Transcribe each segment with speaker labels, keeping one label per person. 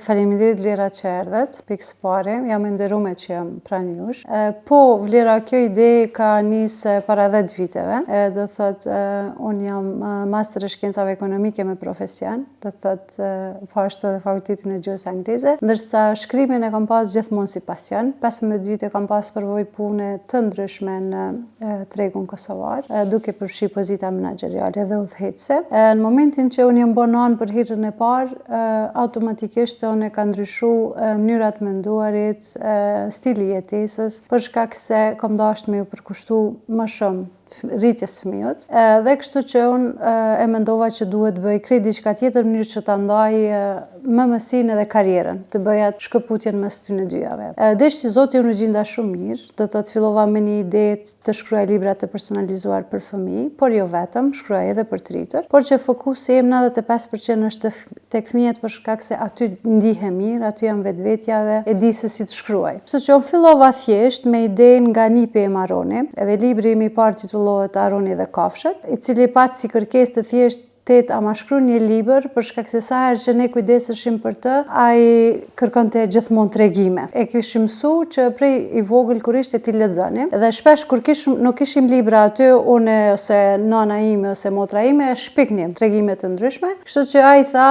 Speaker 1: Faleminderit Vlera që erdhet, pikë së pari, jam e nderuar që jam pranë jush. Po, Vlera, kjo ide ka nisë para 10 viteve. Do thotë, unë jam master e shkencave ekonomike me profesion, do thotë po ashtu edhe fakultetin e gjuhës angleze, ndërsa shkrimin e kam pas gjithmonë si pasion. 15 vite kam pas përvojë pune të ndryshme në tregun kosovar, duke përfshi pozita menaxheriale dhe udhëheqëse. Në momentin që unë jam bënë për herën e parë, automatikisht unë ka ndryshu mënyrat menduarit, stili jetesës, për shkak se kam dashur me u përkushtu më shumë rritjes fëmijët, dhe kështu që unë e mendova që duhet bëj krejt diçka tjetër në mënyrë që ta ndaj mësinë edhe karrierën, të bëja shkëputjen mes këtyre dyave. Deshti Zoti unë u gjinda shumë mirë, do thotë fillova me një ide të shkruaj libra të personalizuar për fëmijë, por jo vetëm, shkruaj edhe për të rritur, por që fokusi im 95% është tek fëmijët për shkak se aty ndihem mirë, aty jam vetvetja dhe e di se si të shkruaj. Kështu që unë fillova thjesht me idenë nga nipi e Maroni, edhe libri im i parë titullohet Aroni dhe Kafshët, i cili pat si kërkesë të thjesht a ma shkru një libër, për shkak se sa herë që ne kujdeseshim për të, ai kërkonte gjithmonë tregime. E kishim mësu që prej i vogël kur ishte ti lexoni, dhe shpesh kur nuk kishim libra aty, unë ose nana ime ose motra ime shpiknim tregime të ndryshme, kështu që ai tha,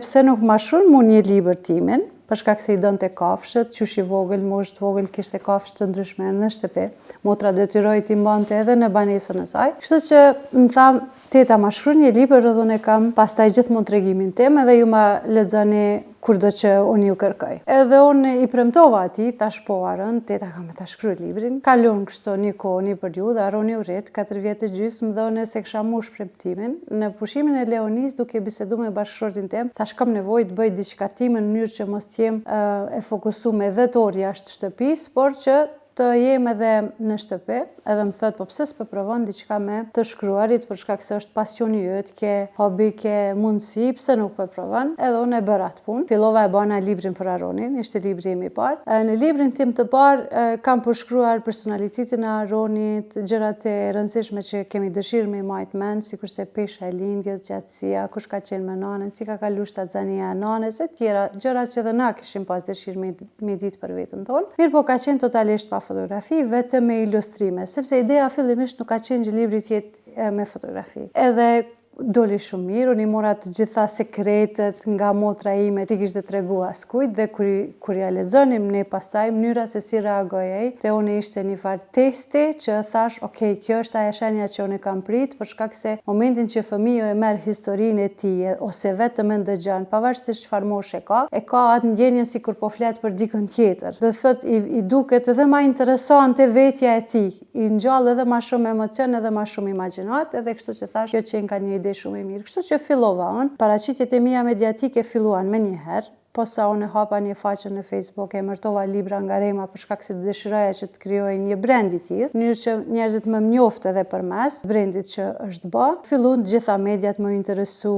Speaker 1: pse nuk ma shkruan mu një libër timin, për shkak se i donte kafshët, qysh i vogël, moshë të vogël kishte kafshë të ndryshme në shtëpi. Motra detyroi t'i mbante edhe në banesën e saj. Kështu që më tha, teta ma shkruaj një libër edhe unë kam pastaj gjithmonë tregimin tim edhe ju ma lexoni kurdo që unë ju kërkoj. Edhe unë i premtova atij, thash po Aron, teta ka me ta shkruaj librin. Kalon kështu një kohë, një periudhë, Aroni u rrit 4 vjet e gjysmë dhe unë se kisha mbush premtimin. Në pushimin e Leonis, duke biseduar me bashkëshortin tim, thash kam nevojë të bëj diçka time në mënyrë që mos jem e fokusuar edhe të orë jashtë shtëpisë, por që të jem edhe në shtëpi, edhe më thot, po pse s'po provon diçka me të shkruarit, për shkak se është pasioni yt, ke hobi, ke mundësi, pse nuk po provon? Edhe unë e bëra atë punë. Fillova e bëna librin për Aronin, ishte libri im i parë. Në librin tim të parë kam përshkruar personalitetin e Aronit, gjërat e rëndësishme që kemi dëshirë me i majtë mend, sikurse pesha e lindjes, gjatësia, kush ka qenë me nanën, si ka kaluar shtatzania e nanës, e tjera gjëra që edhe na kishim pas dëshirë me ditë për veten tonë. Mirë po ka qenë totalisht pa fotografi, vetëm me ilustrime, sepse ideja fillimisht nuk ka qenë që libri të jetë me fotografi. Edhe doli shumë mirë, unë i mora të gjitha sekretet nga motra ime, si kishte tregu askujt, dhe kur ja lexonim ne pastaj, mënyra se si reagoi ai, te unë ishte një farë testi që thash, okay, kjo është ajo shenja që unë kam prit, për shkak se momentin që fëmiu e merr historinë e tij ose vetëm e ndëgjon, pavarësisht çfarë moshe ka atë ndjenjen sikur po flet për dikën tjetër. Do thotë i duket edhe më interesante vetja e tij, i ngjall edhe më shumë emocion edhe më shumë imagjinat, edhe kështu që thash, kjo që ka një ide shumë e mirë. Kështu që fillova unë, paraqitjet e mia mediatike filluan me njëherë, posa unë hapa një faqe në Facebook, e emërtova libra nga Rema për shkak se dëshiroja që të krijoj një brand i tillë, në mënyrë që njerëzit më njoftë edhe përmes brandit që është bë. Filluan të gjitha mediat më interesu,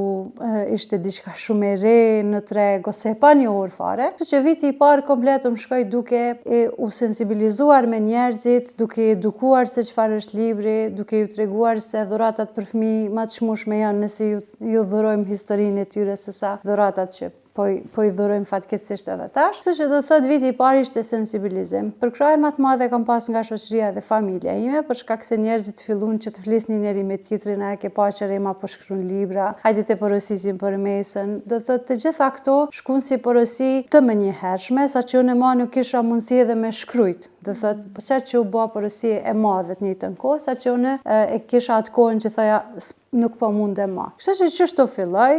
Speaker 1: ishte diçka shumë e re në treg ose pa njohur fare. Kështu që viti i parë komplet më shkoi duke u sensibilizuar me njerëzit, duke edukuar se çfarë është libri, duke ju treguar se dhuratat për fëmijë më të çmueshme janë nëse ju dhurojmë historinë e tyre sesa dhuratat që po i dhurojmë fatkeqësisht edhe tash. Kështu që do thotë viti i parë ishte sensibilizim. Përkrajen më të madhe kam pas nga shoqëria dhe familja ime, për shkak se njerëzit filluan që të flisnin njëri me tjetrin, a ke pa që Rema po shkruan libra, hajde të porosisim për mesën. Do thotë të gjitha këto shkuan si porosi të menjëhershme, saqë unë më nuk kisha mundësi edhe me shkrujt. Do thotë, po çfarë që u bë porosi e madhe të njëjtën kohë, saqë unë e kisha atë kohën që thoja nuk po mundem më. Kështu që çështo filloi,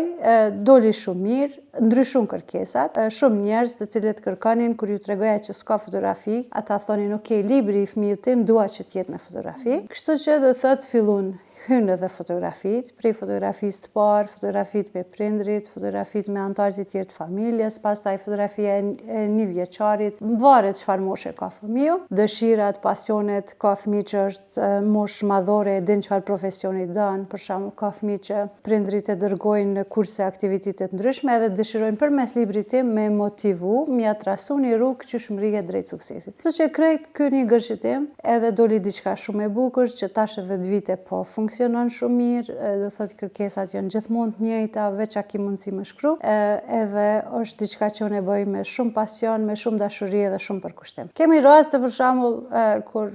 Speaker 1: doli shumë mirë, ndryshun kërkesat, shumë njerëz të cilët kërkonin kur ju tregoja që s'ka fotografi, ata thonin, okay, libri i fëmijës tim dua që të jetë me fotografi. Kështu që do thotë fillun hynë edhe fotografit, prej fotografisë të parë, fotografit me prindrit, fotografit me antarët e tjerë të familjes, pastaj fotografia e 1 vjeçarit, varet çfarë moshe ka fëmiu, dëshirat, pasionet, ka fëmijë që është moshë madhore, e din çfarë profesioni don, për shembull ka fëmijë që prindrit e dërgojnë në kurse aktivitete të ndryshme edhe dëshirojnë përmes librit tim me motivu, m'ia trasu një rrugë që shmërihet drejt suksesit. Kështu që krejt ky një gërshitim, edhe doli diçka shumë e bukur që tash edhe 10 vite po funksionon. funksionon shumë mirë, do thotë kërkesat janë gjithmonë të njëjta, veç a ki mundësi me shkru, edhe është diçka që unë e bëj me shumë pasion, me shumë dashuri dhe shumë përkushtim. Kemi raste për shembull kur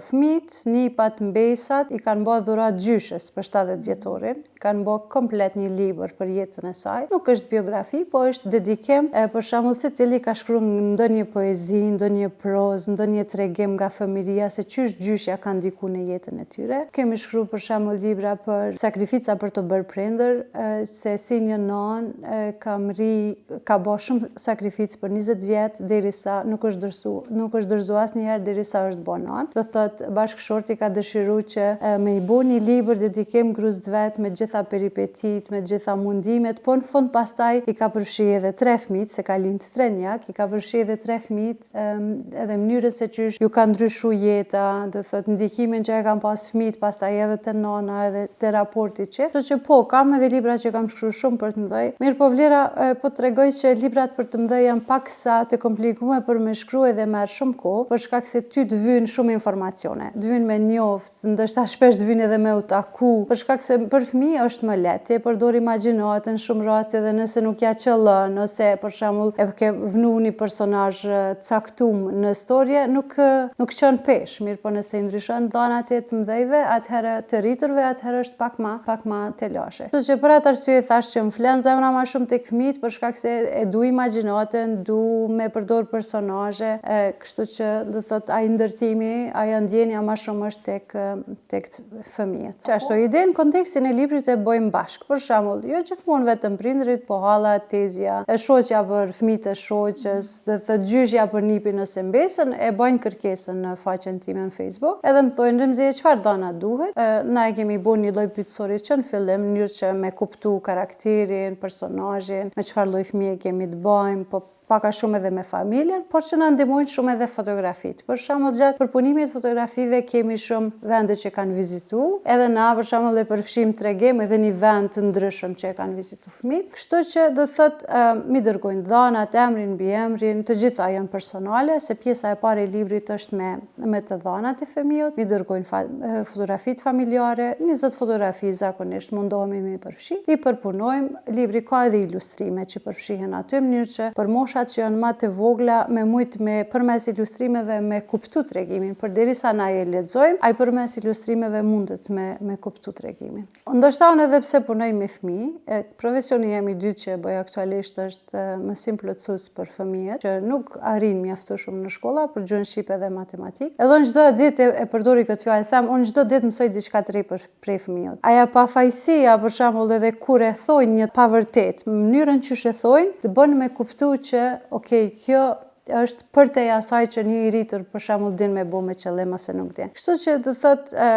Speaker 1: fëmijët, nipat, mbesat i kanë bërë dhurat gjyshes për 70 vjetorin, kanë bërë komplet një libër për jetën e saj. Nuk është biografi, po është dedikim, për shembull secili ka shkruar ndonjë poezi, ndonjë prozë, ndonjë tregim nga fëmijëria se çysh gjyshja ka ndikuar në jetën e tyre. Kemi shkruar për shembull libra për sakrifica për të bërë prindër, se si një nanë ka bërë shumë sakrificë për 20 vjet derisa nuk është dorëzuar asnjëherë derisa është bërë nanë. Do thotë bashkëshorti ka dëshiruar që me i bëu një libër dedikim gruas vet me gjitha peripetit, me gjitha mundimet, po në fund pastaj i ka përfshi edhe 3 fëmijë, se ka lind 3 njak, i ka përfshi edhe 3 fëmijë, edhe mënyrën se çysh ju ka ndryshuar jeta, do thotë ndikimin që e kanë pas fëmijët, pastaj edhe te nana, edhe te raporti që. Kështu që po, kam edhe libra që kam shkruar shumë për të mëdhej. Mirë po vlera, po tregoj që librat për të mëdhej janë paksa të komplikuar për me shkruar dhe merr shumë kohë, për shkak se ty të vijnë shumë informacione. Të vijnë me njoft, ndoshta shpesh të vijnë edhe me u taku, për shkak se për fëmijë është më lehtë, ti përdor imagjinatën shumë raste dhe nëse nuk ja qëllën, ose për shembull e ke vënë një personazh caktum në storje, nuk çon pesh, mirë po nëse i ndryshon dhanat e të mëdhejve, atëherë të rriturve, atëherë është pak më telashe. Kështu që për atë arsye thash që më flen zemra më shumë tek fëmijët për shkak se e du imagjinatën, du me përdor personazhe, kështu që do thotë ai ndërtimi, ajo ndjenja më shumë është tek fëmijët. Ashtu ide në kontekstin e librit e bëjmë bashkë. Për shembull, jo gjithmonë vetëm prindrit, po halla, tezja, shoqja për fëmijët e shoqës, do të gjyshja për nipin ose mbesën, e bëjnë kërkesën në faqen time në Facebook. Edhe më thonë Remzi, çfarë dona duhet? Na e kemi bën një lloj pyetësori që në fillim, në mënyrë që me kuptu karakterin, personazhin, me çfarë lloj fëmie kemi të bëjmë, po paka shumë edhe me familjen, por që na ndihmojnë shumë edhe fotografit. Për shembull, gjatë përpunimit fotografive kemi shumë vende që kanë vizitu, edhe na për shembull e përfshim tregim edhe një vend të ndryshëm që e kanë vizitu fëmijët. Kështu që do thotë mi dërgojnë dhanat, emrin mbi emrin, të gjitha janë personale, se pjesa e parë e librit është me të dhanat e fëmijët, mi dërgojnë fotografit familjare, 20 fotografi zakonisht mundohemi me përfshi. I përpunojmë, libri ka edhe ilustrime që përfshihen aty në mënyrë që për moshat që janë më të vogla përmes ilustrimeve me kuptu tregimin, përderisa na e lexojmë, ai përmes ilustrimeve mundet me kuptu tregimin. Ndoshta unë edhe pse punoj me fëmijë, profesioni jam i dytë që e bëj aktualisht është mësim plotësues për fëmijët, që nuk arrin mjafto shumë në shkolla për gjuhën shqipe dhe matematikë. Edhe unë çdo ditë e përdori këtë fjalë, them unë çdo ditë mësoj diçka të re për fëmijët. Aja pafajësia, për shembull, edhe kur e thojnë një pavërtet, mënyrën që e thojnë, të bën me kuptu që okej, kjo është përtej asaj që një i rritur për shembull din me bo me qëllim ose nuk din. Kështu që do thotë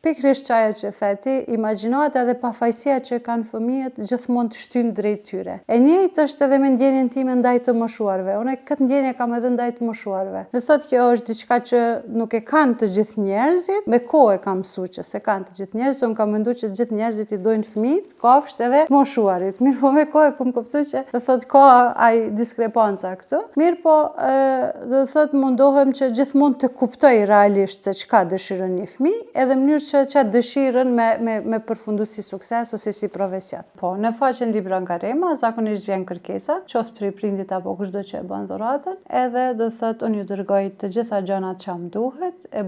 Speaker 1: pikërisht çaja që theti, imagjinata dhe pafajësia që kanë fëmijët gjithmonë të shtyn drejt tyre. E njëjtë është edhe me ndjenjen time ndaj të moshuarve. Unë këtë ndjenje kam edhe ndaj të moshuarve. Do thotë kjo është diçka që nuk e kanë të gjithë njerëzit, me kohë e kam mësuar që se kanë të gjithë njerëzit, unë kam menduar që të gjithë njerëzit i dojnë fëmijët, kafshët edhe të moshuarit. Mirë po me kohë kam kuptuar që do thotë ka ai diskrepanca këtu. Mirë po do thotë mundohem që gjithmonë të kuptoj realisht se çka dëshiron një fëmijë, edhe mënyrë që çfarë dëshirën me përfundu si sukses ose si profesion. Po, në faqen Libra nga Rema, zakonisht vjen kërkesa, qoftë prej prindit apo kushdo që e bën dhuratën, edhe do thotë unë ju dërgoj të gjitha gjanat që më duhet, e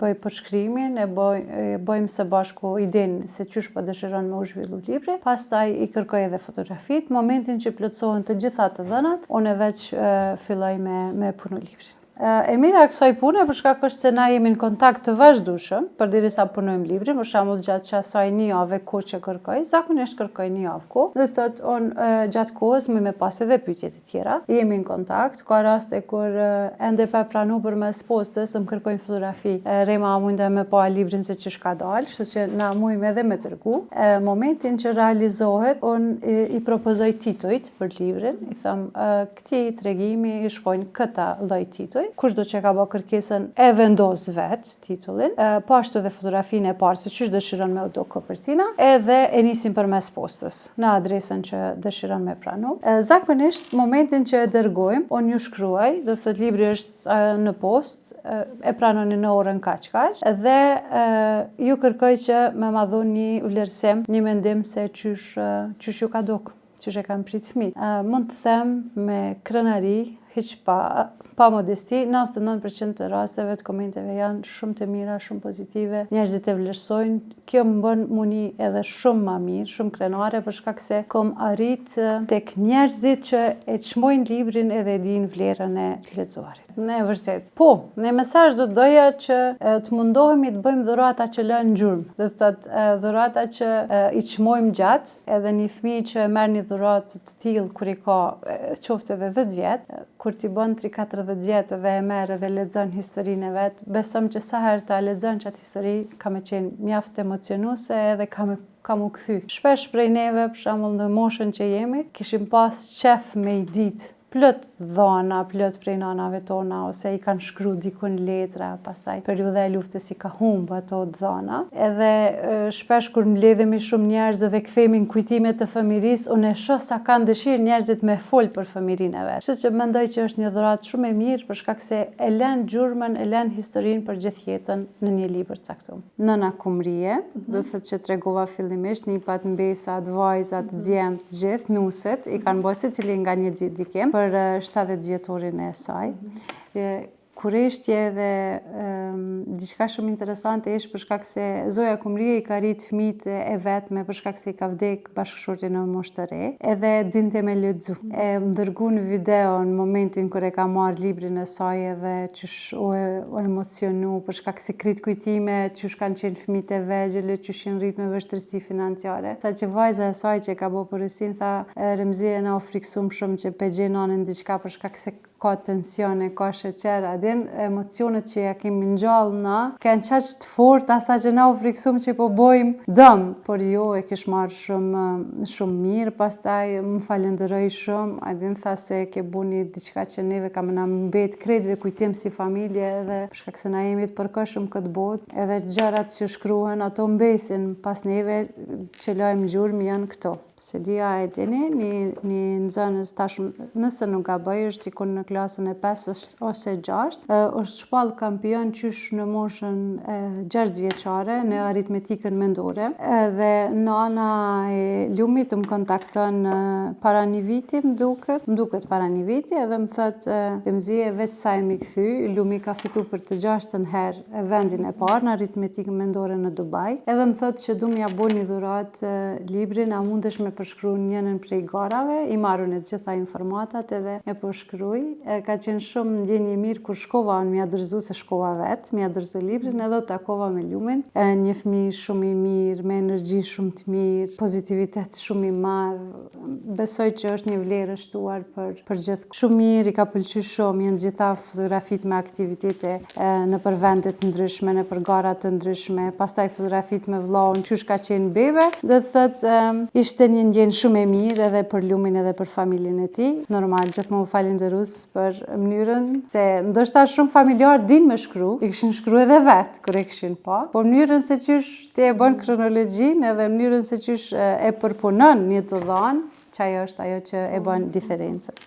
Speaker 1: bëj përshkrimin, e bëjmë së bashku idenë se çysh po dëshiron me u zhvillu libri, pastaj i kërkoj edhe fotografit, momentin që plotësohen të gjitha të dhënat, unë veç filloj me punu librin. E mira kësaj pune për shkak është se na jemi në kontakt të vazhdueshëm përderisa punojmë librin, për shembull gjatë asaj një jave kohë që kërkoj, zakonisht kërkoj një javë kohë. Do thotë unë gjatë kohës me pas edhe pyetje të tjera, jemi në kontakt, ka raste kur ende pa pranuar përmes postës, më kërkojnë fotografi. Rema mundë me pa librin se ç'është ka dalë, kështu që na mujmë edhe me tërgu. Momentin që realizohet, unë i propozoj titujt për librin, i them këtij tregimi i shkojnë këta lloj tituj. shpaloj. Kushdo që ka bë kërkesën e vendos vet titullin, po ashtu edhe fotografinë e parë se çish dëshiron me u do kopertina, edhe e nisim përmes postës në adresën që dëshiron me pranu. Zakonisht momentin që e dërgojmë, unë ju shkruaj, do thot libri është në post, e pranoni në orën kaq dhe ju kërkoj që me ma dhoni një vlerësim, një mendim se çysh ju ka duk, çysh e kanë prit fëmijët. Mund të them me krenari, hiq pa modesti, 99% të rasteve të komenteve janë shumë të mira, shumë pozitive, njerëzit e vlerësojnë. Kjo më bën muni edhe shumë ma mirë, shumë krenare, për shkak se kom arrit tek njerëzit që e çmojnë librin edhe e dinë vlerën e lexuarit. Ne vërtet. Po, në mesazh do doja që të mundohemi të bëjmë dhurata që lënë gjurmë. Do thotë dhurata që i çmojmë gjatë, edhe një fëmijë që merr një dhuratë të tillë kur i ka qoftë edhe 10 vjet, kur ti bën 3-4 vjet dhe e merr dhe lexon historinë e vet, besom që sa herë ta lexon çat histori ka më qenë mjaft emocionuese edhe ka mu kthy. Shpesh prej neve, për shembull në moshën që jemi, kishim pas qef me i ditë plot dhana, plot prej nanave tona, ose i kanë shkru dikun letra, pastaj periudha e luftës i ka humb ato dhana. Edhe shpesh kur mbledhemi shumë njerëz dhe kthehemi në kujtimet të fëmirisë, unë e shoh sa kanë dëshirë njerëzit me fol për fëmirinë e vet. Kështu që mendoj që është një dhuratë shumë e mirë për shkak se e lën gjurmën, e lën historinë për gjithë jetën në një libër të caktuar. Nëna Kumrie, do thotë që tregova fillimisht, nipat, mbesat, vajzat, djemt, gjithë nuset i kanë bërë secili nga një dikim për 70 vjetorin e saj. Kureshtje dhe diçka shumë interesante ishte për shkak se Zoja Kumrie i ka rrit fëmijët e vetme për shkak se i ka vdek bashkëshorti në moshë të re, edhe dinte me lexu. E më dërguan video në momentin kur e ka marrë librin e saj edhe qysh u emocionu për shkak se krit kujtime, qysh kanë qenë fëmijët e vegjël, qysh janë rrit me vështirësi financiare. Sa që vajza e saj që ka bërë porosin tha, Remzia na u friksum shumë që pe gjen anën diçka për shkak se ka tensione, ka sheqer, adin emocionet që ja kemi ngjall na, kanë qaq të fortë asa që na u friksum që po bojmë dëm, por jo e kish marrë shumë mirë, pastaj më falenderoj shumë, adin tha se ke buni diçka që neve kam na mbet krejtve kujtim si familje edhe për shkak se na jemi të përkohshëm këtë botë, edhe gjërat që shkruhen ato mbesin pas neve që lajmë gjurmë janë këto. Se dia e dini, një nxënës tashmë, nëse nuk gaboj, është dikun në klasën e 5 ose 6, është shpall kampion qysh në moshën 6 vjeçare në aritmetikën mendore. Dhe nana e Lumit më kontakton para një viti, më duket para një viti, edhe më thëtë Remzie veç sa e mi kthy, Lumi ka fitu për të 6-ën herë vendin e parë në aritmetikën mendore në Dubai. Edhe më thëtë që du m'ja bo një dhurat librin, a mundesh me përshkru njënën prej garave, i marrën e gjitha informatat edhe me përshkruj. Ka qenë shumë ndjenjë mirë kur shkova, unë m'ja dërzu se shkova vetë, m'ja dërzu librin edhe takova me Lumin. Një fëmijë shumë i mirë, me energji shumë të mirë, pozitivitet shumë i madh. Besoj që është një vlerë e shtuar për gjithë. Shumë mirë, i ka pëlqyer shumë, janë gjitha fotografit me aktivitete në për vendet të ndryshme, në për garat të ndryshme, pastaj fotografit me vllaun, qysh ka qenë bebe, dhe thotë ishte një ndjenjë shumë e mirë edhe për Lumin edhe për familjen e tij. Normal, gjithmonë falenderoj për mënyrën se ndoshta shumë familjar din me shkru, i kishin shkruar edhe vet kur e kishin pa, por mënyrën se qysh ti e bën kronologjinë edhe mënyrën se qysh e përpunon një të dhanë, që ajo është ajo që e bën diferencën.